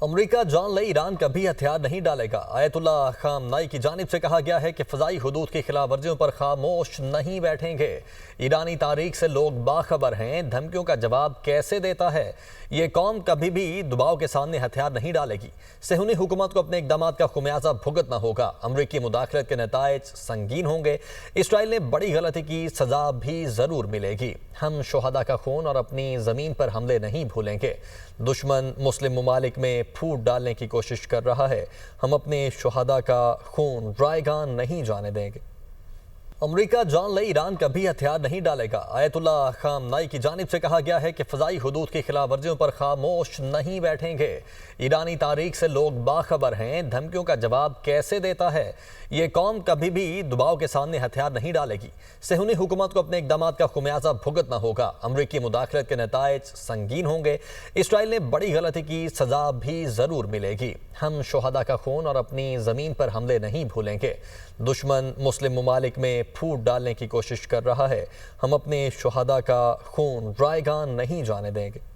امریکہ جان لے ایران کبھی ہتھیار نہیں ڈالے گا۔ آیت اللہ خامنائی کی جانب سے کہا گیا ہے کہ فضائی حدود کی خلاف ورزیوں پر خاموش نہیں بیٹھیں گے۔ ایرانی تاریخ سے لوگ باخبر ہیں، دھمکیوں کا جواب کیسے دیتا ہے۔ یہ قوم کبھی بھی دباؤ کے سامنے ہتھیار نہیں ڈالے گی۔ صہیونی حکومت کو اپنے اقدامات کا خمیازہ بھگتنا ہوگا۔ امریکی مداخلت کے نتائج سنگین ہوں گے۔ اسرائیل نے بڑی غلطی کی سزا بھی ضرور ملے گی۔ ہم شہداء کا خون اور اپنی زمین پر حملے نہیں بھولیں گے۔ دشمن مسلم ممالک میں پھوٹ ڈالنے کی کوشش کر رہا ہے۔ ہم اپنے شہداء کا خون رائیگاں نہیں جانے دیں گے۔ امریکہ جان لے ایران کبھی ہتھیار نہیں ڈالے گا۔ آیت اللہ خامنائی کی جانب سے کہا گیا ہے کہ فضائی حدود کی خلاف ورزیوں پر خاموش نہیں بیٹھیں گے۔ ایرانی تاریخ سے لوگ باخبر ہیں، دھمکیوں کا جواب کیسے دیتا ہے۔ یہ قوم کبھی بھی دباؤ کے سامنے ہتھیار نہیں ڈالے گی۔ صہیونی حکومت کو اپنے اقدامات کا خمیازہ بھگتنا ہوگا۔ امریکی مداخلت کے نتائج سنگین ہوں گے۔ اسرائیل نے بڑی غلطی کی سزا بھی ضرور ملے گی۔ ہم شہداء کا خون اور اپنی زمین پر حملے نہیں بھولیں گے۔ دشمن مسلم ممالک میں پھوٹ ڈالنے کی کوشش کر رہا ہے۔ ہم اپنے شہداء کا خون رائیگاں نہیں جانے دیں گے۔